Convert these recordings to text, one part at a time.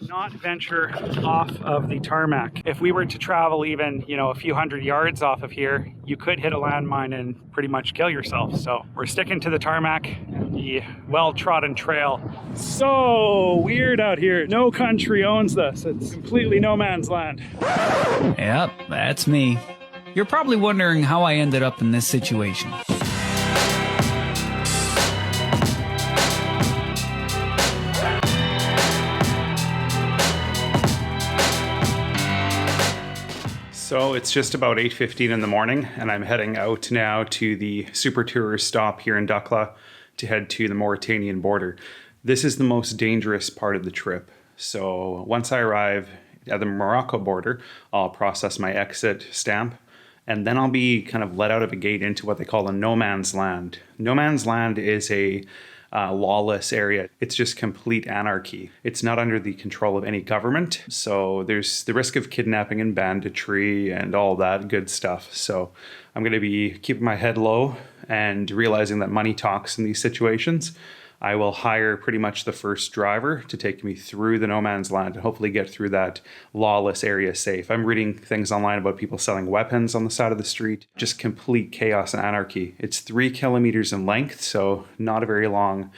not venture off of the tarmac. If we were to travel even, a few hundred yards off of here, you could hit a landmine and pretty much kill yourself. So we're sticking to the tarmac and the well-trodden trail. So weird out here. No country owns this. It's completely no man's land. Yep, that's me. You're probably wondering how I ended up in this situation. So it's just about 8:15 in the morning, and I'm heading out now to the Super Tourers stop here in Dakhla to head to the Mauritanian border. This is the most dangerous part of the trip. So once I arrive at the Morocco border, I'll process my exit stamp, and then I'll be kind of let out of a gate into what they call a no man's land. No man's land is a lawless area. It's just complete anarchy. It's not under the control of any government. So there's the risk of kidnapping and banditry and all that good stuff. So I'm going to be keeping my head low and realizing that money talks in these situations. I will hire pretty much the first driver to take me through the no man's land and hopefully get through that lawless area safe. I'm reading things online about people selling weapons on the side of the street. Just complete chaos and anarchy. It's 3 kilometers in length, so not a very long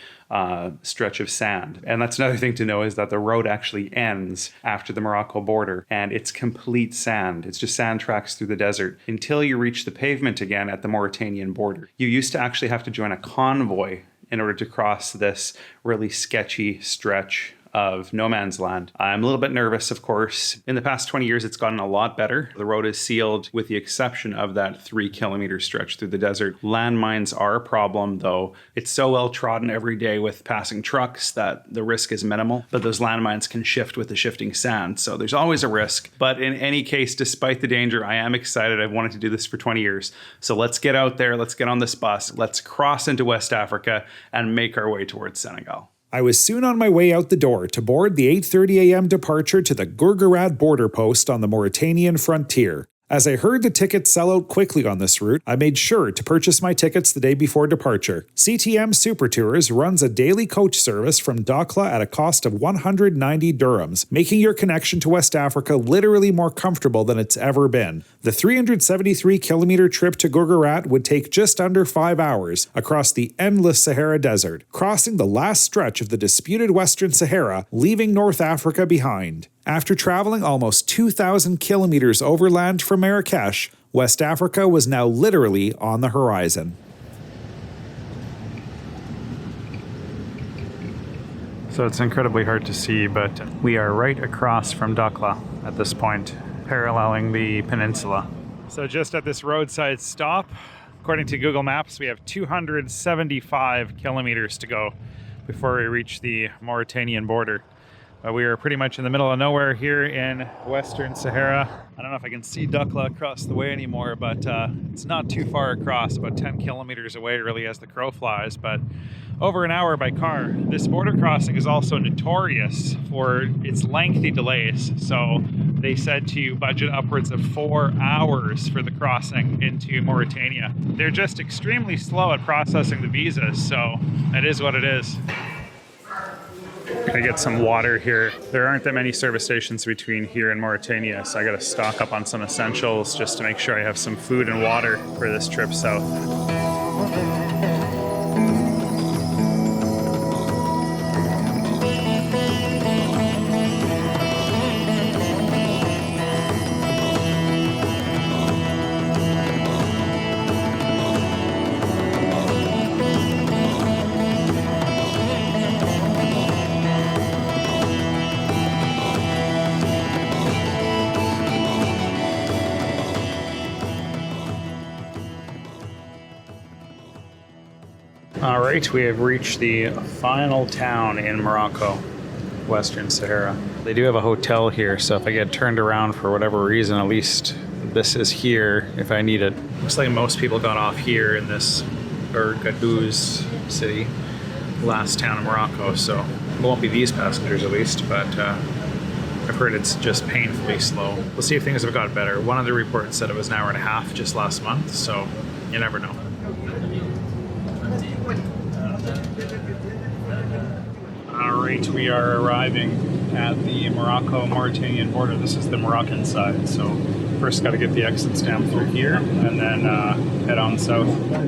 stretch of sand. And that's another thing to know, is that the road actually ends after the Morocco border, and it's complete sand. It's just sand tracks through the desert until you reach the pavement again at the Mauritanian border. You used to actually have to join a convoy in order to cross this really sketchy stretch of no man's land. I'm a little bit nervous, of course. In the past 20 years, it's gotten a lot better. The road is sealed with the exception of that 3 kilometer stretch through the desert. Landmines are a problem, though. It's so well trodden every day with passing trucks that the risk is minimal, but those landmines can shift with the shifting sand. So there's always a risk. But in any case, despite the danger, I am excited. I've wanted to do this for 20 years. So let's get out there. Let's get on this bus. Let's cross into West Africa and make our way towards Senegal. I was soon on my way out the door to board the 8:30 a.m. departure to the Guerguerat border post on the Mauritanian frontier. As I heard the tickets sell out quickly on this route, I made sure to purchase my tickets the day before departure. CTM Super Tours runs a daily coach service from Dakhla at a cost of 190 dirhams, making your connection to West Africa literally more comfortable than it's ever been. The 373-kilometer trip to Guerguerat would take just under 5 hours across the endless Sahara Desert, crossing the last stretch of the disputed Western Sahara, leaving North Africa behind. After traveling almost 2,000 kilometers overland from Marrakesh, West Africa was now literally on the horizon. So it's incredibly hard to see, but we are right across from Dakhla at this point, paralleling the peninsula. So just at this roadside stop, according to Google Maps, we have 275 kilometers to go before we reach the Mauritanian border. We are pretty much in the middle of nowhere here in Western Sahara. I don't know if I can see Dakhla across the way anymore, but it's not too far across, about 10 kilometers away really as the crow flies, but over an hour by car. This border crossing is also notorious for its lengthy delays. So they said to budget upwards of 4 hours for the crossing into Mauritania. They're just extremely slow at processing the visas, so it is what it is. I get some water here. There aren't that many service stations between here and Mauritania, so I gotta stock up on some essentials just to make sure I have some food and water for this trip south. All right, we have reached the final town in Morocco, Western Sahara. They do have a hotel here, so if I get turned around for whatever reason, at least this is here if I need it. Looks like most people got off here in this Guerguerat city, last town in Morocco, so it won't be these passengers at least, but I've heard it's just painfully slow. We'll see if things have got better. One of the reports said it was an hour and a half just last month, so you never know. All right, we are arriving at the Morocco-Mauritanian border. This is the Moroccan side, so first got to get the exit stamp through here and then head on south.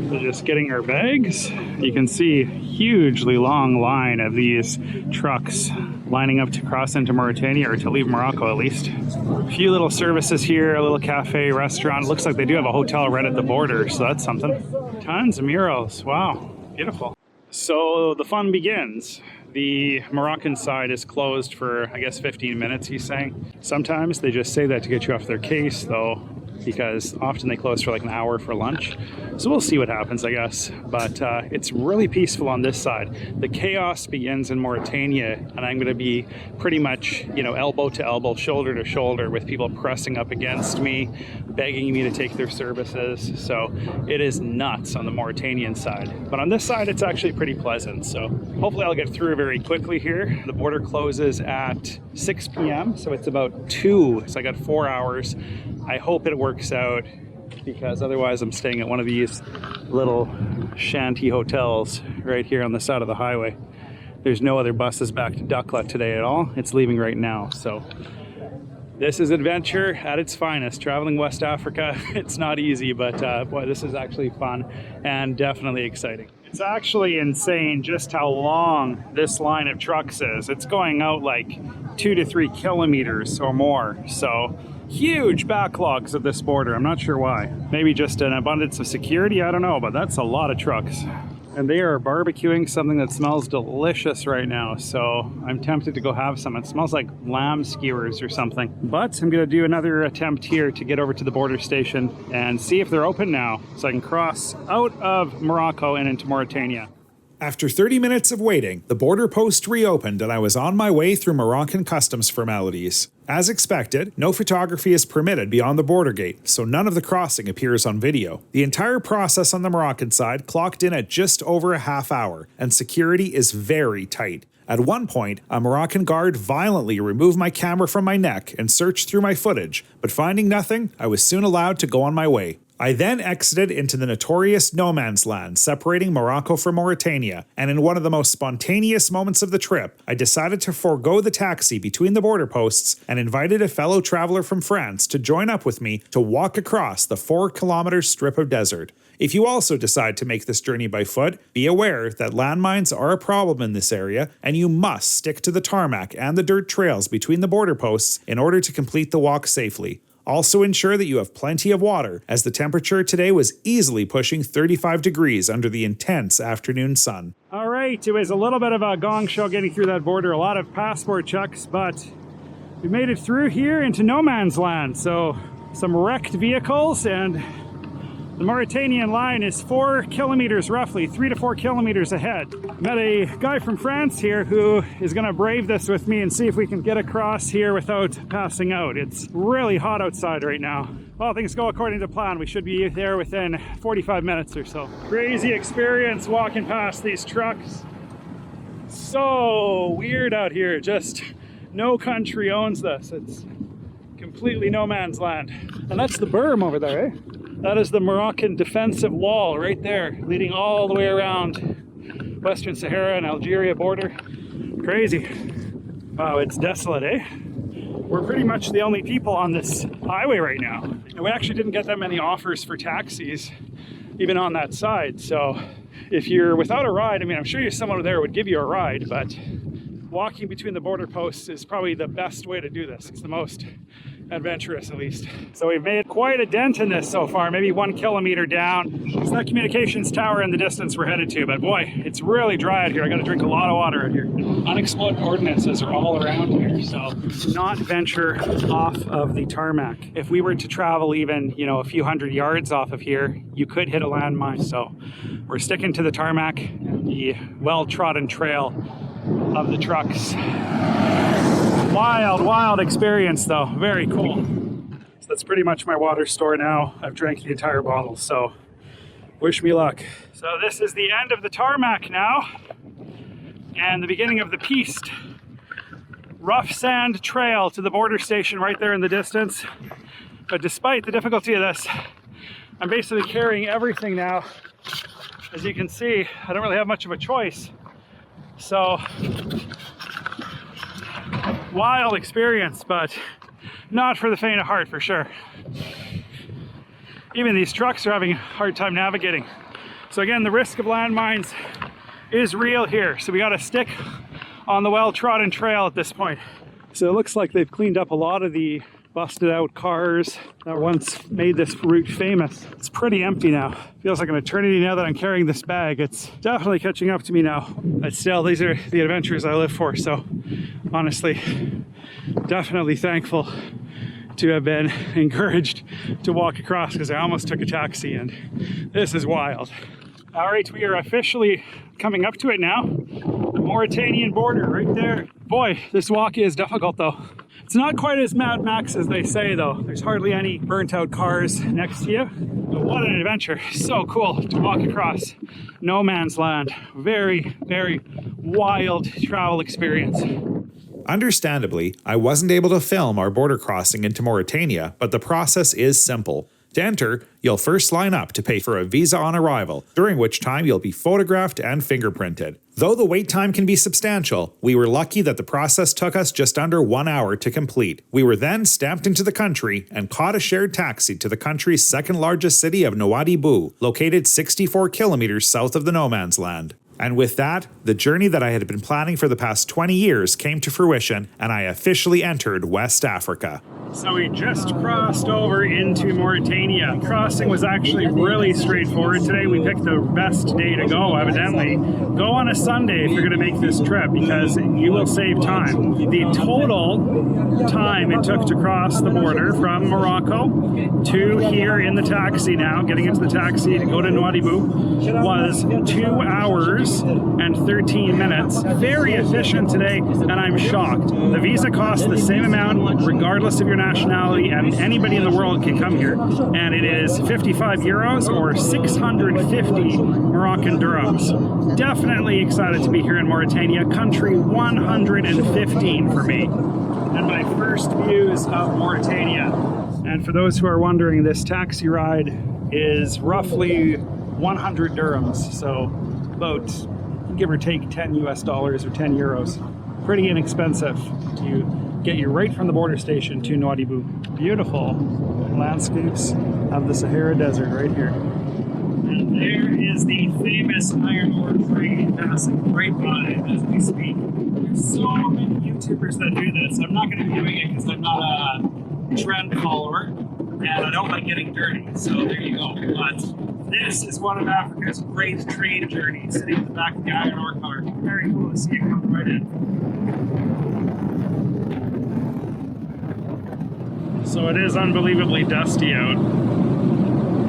So just getting our bags. You can see hugely long line of these trucks lining up to cross into Mauritania, or to leave Morocco at least. A few little services here, a little cafe, restaurant. It looks like they do have a hotel right at the border, so that's something. Tons of murals. Wow, beautiful. So the fun begins. The Moroccan side is closed for, I guess, 15 minutes, he's saying. Sometimes they just say that to get you off their case, though, because often they close for like an hour for lunch. So we'll see what happens, I guess. But it's really peaceful on this side. The chaos begins in Mauritania, and I'm going to be pretty much, you know, elbow to elbow, shoulder to shoulder with people pressing up against me, begging me to take their services. So it is nuts on the Mauritanian side. But on this side, it's actually pretty pleasant. So hopefully I'll get through very quickly here. The border closes at 6 p.m. So it's about 2. So I got 4 hours. I hope it works out, because otherwise I'm staying at one of these little shanty hotels right here on the side of the highway. There's no other buses back to Dakhla today at all. It's leaving right now. So this is adventure at its finest. Traveling West Africa, it's not easy, but boy, this is actually fun and definitely exciting. It's actually insane just how long this line of trucks is. It's going out like 2 to 3 kilometers or more. So huge backlogs at this border. I'm not sure why. Maybe just an abundance of security, I don't know, but that's a lot of trucks. And they are barbecuing something that smells delicious right now, so I'm tempted to go have some. It smells like lamb skewers or something. But I'm gonna do another attempt here to get over to the border station and see if they're open now, so I can cross out of Morocco and into Mauritania. After 30 minutes of waiting, the border post reopened and I was on my way through Moroccan customs formalities. As expected, no photography is permitted beyond the border gate, so none of the crossing appears on video. The entire process on the Moroccan side clocked in at just over a half hour, and security is very tight. At one point, a Moroccan guard violently removed my camera from my neck and searched through my footage, but finding nothing, I was soon allowed to go on my way. I then exited into the notorious no man's land separating Morocco from Mauritania, and in one of the most spontaneous moments of the trip, I decided to forego the taxi between the border posts and invited a fellow traveler from France to join up with me to walk across the 4-kilometer strip of desert. If you also decide to make this journey by foot, be aware that landmines are a problem in this area, and you must stick to the tarmac and the dirt trails between the border posts in order to complete the walk safely. Also ensure that you have plenty of water, as the temperature today was easily pushing 35 degrees under the intense afternoon sun. All right, it was a little bit of a gong show getting through that border, a lot of passport checks, but we made it through here into no man's land. So some wrecked vehicles, and the Mauritanian line is 4 kilometers roughly, 3 to 4 kilometers ahead. Met a guy from France here who is gonna brave this with me and see if we can get across here without passing out. It's really hot outside right now. Well, things go according to plan. We should be there within 45 minutes or so. Crazy experience walking past these trucks. So weird out here. Just no country owns this. It's completely no man's land. And that's the berm over there, eh? That is the Moroccan defensive wall right there, leading all the way around Western Sahara and Algeria border. Crazy. Wow, it's desolate, eh? We're pretty much the only people on this highway right now. And we actually didn't get that many offers for taxis, even on that side. So if you're without a ride, I mean, I'm sure someone there would give you a ride, but walking between the border posts is probably the best way to do this. It's the most adventurous, at least. So we've made quite a dent in this so far, maybe 1 kilometer down. It's that communications tower in the distance we're headed to, but boy, it's really dry out here. I gotta drink a lot of water out here. Unexploded ordnances are all around here, so do not venture off of the tarmac. If we were to travel even, you know, a few hundred yards off of here, you could hit a landmine. So we're sticking to the tarmac and the well-trodden trail of the trucks. Wild experience though, very cool. So that's pretty much my water store now. I've drank the entire bottle, so wish me luck. So this is the end of the tarmac now, and the beginning of the piste. Rough sand trail to the border station right there in the distance. But despite the difficulty of this, I'm basically carrying everything now. As you can see, I don't really have much of a choice. So Wild experience, but not for the faint of heart for sure. Even these trucks are having a hard time navigating. So again, the risk of landmines is real here. So we got to stick on the well-trodden trail at this point. So it looks like they've cleaned up a lot of the busted out cars that once made this route famous. It's pretty empty now. Feels like an eternity now that I'm carrying this bag. It's definitely catching up to me now. But still, these are the adventures I live for. So honestly, definitely thankful to have been encouraged to walk across, because I almost took a taxi and this is wild. All right, we are officially coming up to it now. The Mauritanian border right there. Boy, this walk is difficult though. It's not quite as Mad Max as they say though. There's hardly any burnt out cars next to you. But what an adventure. So cool to walk across no man's land. Very, very wild travel experience. Understandably, I wasn't able to film our border crossing into Mauritania, but the process is simple. To enter, you'll first line up to pay for a visa on arrival, during which time you'll be photographed and fingerprinted. Though the wait time can be substantial, we were lucky that the process took us just under 1 hour to complete. We were then stamped into the country and caught a shared taxi to the country's second largest city of Nouadhibou, located 64 kilometers south of the no man's land. And with that, the journey that I had been planning for the past 20 years came to fruition, and I officially entered West Africa. So we just crossed over into Mauritania. Crossing was actually really straightforward today. We picked the best day to go, evidently. Go on a Sunday if you're going to make this trip, because you will save time. The total time it took to cross the border from Morocco to here in the taxi now, getting into the taxi to go to Nouadhibou, was 2 hours and 13 minutes. Very efficient today, and I'm shocked. The visa costs the same amount regardless of your nationality, and anybody in the world can come here. And it is 55 euros or 650 Moroccan dirhams. Definitely excited to be here in Mauritania, country 115 for me. And my first views of Mauritania. And for those who are wondering, this taxi ride is roughly 100 dirhams. So about, give or take, 10 US dollars or 10 euros. Pretty inexpensive to get you right from the border station to Nouadhibou. Beautiful landscapes of the Sahara Desert right here. And there is the famous iron ore train passing right by as we speak. There's so many YouTubers that do this. I'm not going to be doing it because I'm not a trend follower and I don't like getting dirty. So there you go. But this is one of Africa's great train journeys, sitting in the back of the iron ore car. Very cool to see it come right in. So it is unbelievably dusty out,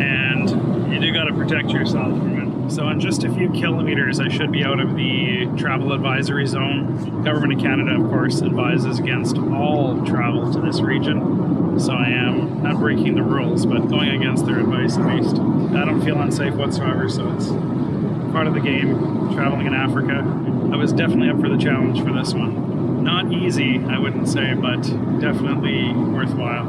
and you do got to protect yourself from it. So in just a few kilometers, I should be out of the travel advisory zone. The government of Canada, of course, advises against all travel to this region. So I am not breaking the rules, but going against their advice at least. I don't feel unsafe whatsoever, so it's part of the game, traveling in Africa. I was definitely up for the challenge for this one. Not easy, I wouldn't say, but definitely worthwhile.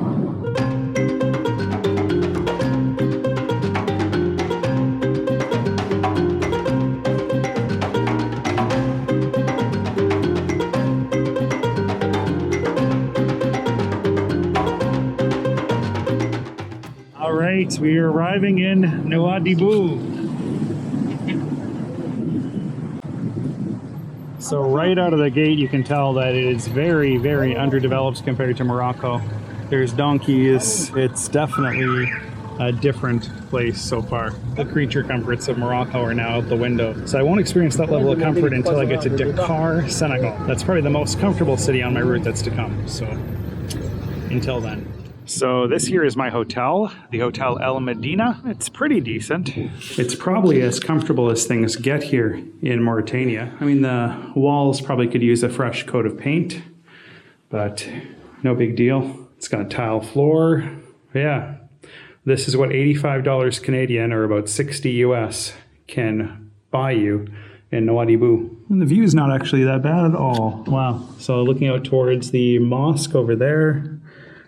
All right, we are arriving in Nouadhibou. So right out of the gate, you can tell that it is very, very underdeveloped compared to Morocco. There's donkeys. It's definitely a different place so far. The creature comforts of Morocco are now out the window. So I won't experience that level of comfort until I get to Dakar, Senegal. That's probably the most comfortable city on my route that's to come. So until then. So this here is my hotel, the Hotel El Medina. It's pretty decent. It's probably as comfortable as things get here in Mauritania. I mean, the walls probably could use a fresh coat of paint, but no big deal. It's got a tile floor. Yeah, this is what $85 Canadian or about 60 US can buy you in Nouadhibou. And the view is not actually that bad at all. Wow. So looking out towards the mosque over there.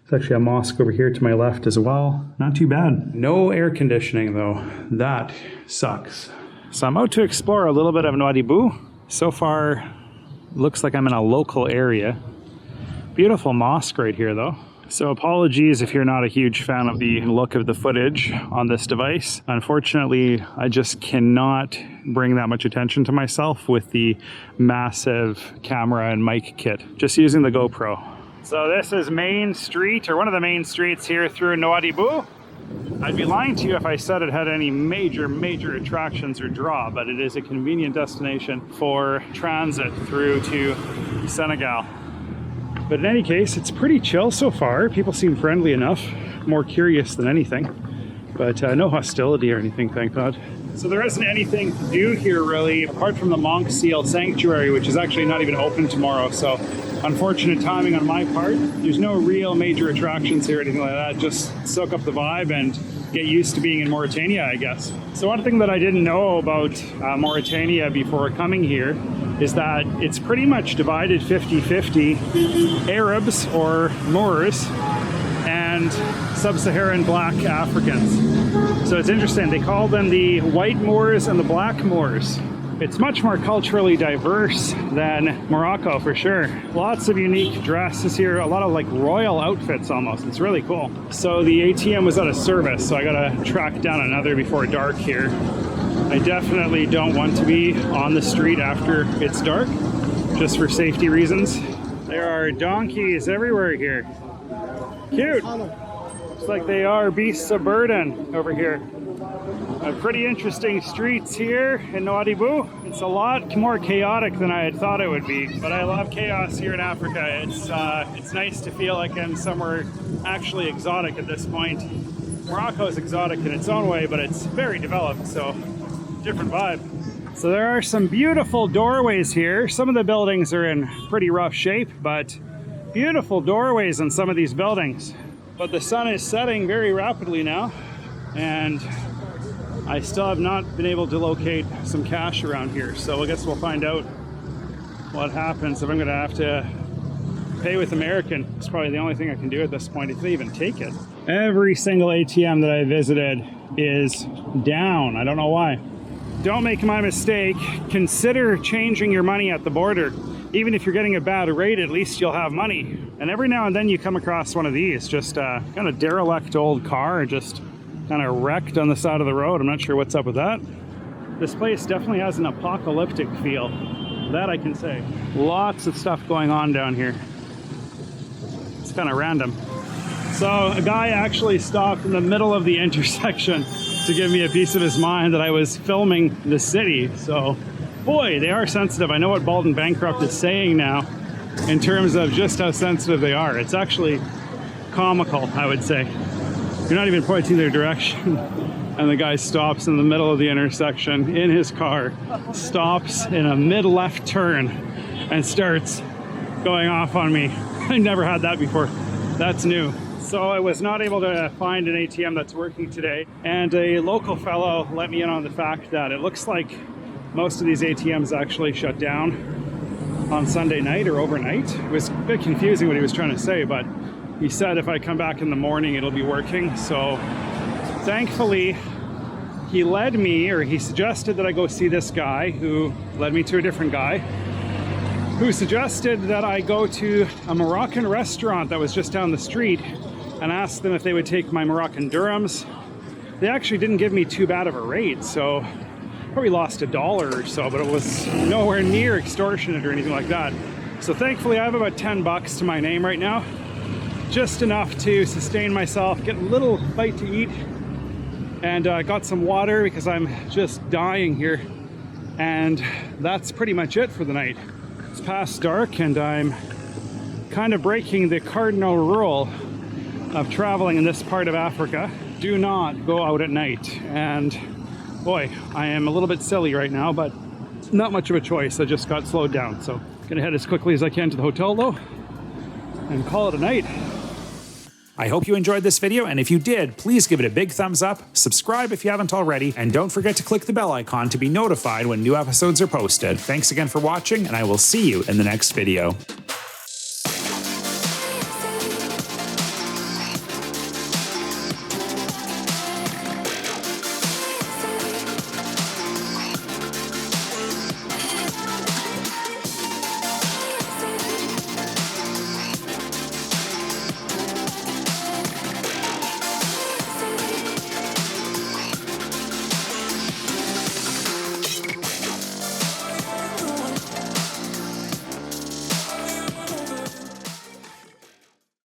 There's actually a mosque over here to my left as well. Not too bad. No air conditioning though. That sucks. So I'm out to explore a little bit of Nouadhibou. So far, looks like I'm in a local area. Beautiful mosque right here though. So apologies if you're not a huge fan of the look of the footage on this device. Unfortunately, I just cannot bring that much attention to myself with the massive camera and mic kit, just using the GoPro. So this is Main Street, or one of the main streets here through Nouadhibou. I'd be lying to you if I said it had any major attractions or draw, but it is a convenient destination for transit through to Senegal. But in any case, it's pretty chill so far. People seem friendly enough, more curious than anything. But no hostility or anything, thank God. So there isn't anything to do here really, apart from the Monk Seal Sanctuary, which is actually not even open tomorrow. So unfortunate timing on my part. There's no real major attractions here or anything like that. Just soak up the vibe and get used to being in Mauritania, I guess. So one thing that I didn't know about Mauritania before coming here is that it's pretty much divided 50-50 Arabs or Moors and sub-Saharan black Africans. So it's interesting, they call them the white Moors and the black Moors. It's much more culturally diverse than Morocco for sure. Lots of unique dresses here, a lot of like royal outfits almost. It's really cool. So the ATM was out of service, so I gotta track down another before dark here. I definitely don't want to be on the street after it's dark, just for safety reasons. There are donkeys everywhere here. Cute. Looks like they are beasts of burden over here. Pretty interesting streets here in Nouadhibou. It's a lot more chaotic than I had thought it would be, but I love chaos here in Africa. It's nice to feel like I'm somewhere actually exotic at this point. Morocco is exotic in its own way, but it's very developed, so different vibe. So there are some beautiful doorways here. Some of the buildings are in pretty rough shape, but beautiful doorways in some of these buildings. But the sun is setting very rapidly now, and I still have not been able to locate some cash around here. So I guess we'll find out what happens if I'm gonna have to pay with American. It's probably the only thing I can do at this point, if they even take it. Every single ATM that I visited is down. I don't know why. Don't make my mistake. Consider changing your money at the border. Even if you're getting a bad rate, at least you'll have money. And every now and then you come across one of these, just kind of derelict old car, just kind of wrecked on the side of the road. I'm not sure what's up with that. This place definitely has an apocalyptic feel. That I can say. Lots of stuff going on down here. It's kind of random. So a guy actually stopped in the middle of the intersection to give me a piece of his mind that I was filming the city. So boy, they are sensitive. I know what Bald and Bankrupt is saying now in terms of just how sensitive they are. It's actually comical, I would say. You're not even pointing their direction, and the guy stops in the middle of the intersection in his car, stops in a mid-left turn, and starts going off on me. I never had that before. That's new. So I was not able to find an ATM that's working today, and a local fellow let me in on the fact that it looks like most of these ATMs actually shut down on Sunday night or overnight. It was a bit confusing what he was trying to say, but he said if I come back in the morning, it'll be working. So thankfully, he led me, or he suggested that I go see this guy, who led me to a different guy, who suggested that I go to a Moroccan restaurant that was just down the street and ask them if they would take my Moroccan dirhams. They actually didn't give me too bad of a rate, so probably lost $1 or so, but it was nowhere near extortionate or anything like that. So thankfully I have about 10 bucks to my name right now, just enough to sustain myself, get a little bite to eat, and got some water because I'm just dying here. And that's pretty much it for the night. It's past dark and I'm kind of breaking the cardinal rule of traveling in this part of Africa. Do not go out at night. And boy, I am a little bit silly right now, but not much of a choice. I just got slowed down. So gonna head as quickly as I can to the hotel though and call it a night. I hope you enjoyed this video, and if you did, please give it a big thumbs up, subscribe if you haven't already, and don't forget to click the bell icon to be notified when new episodes are posted. Thanks again for watching, and I will see you in the next video.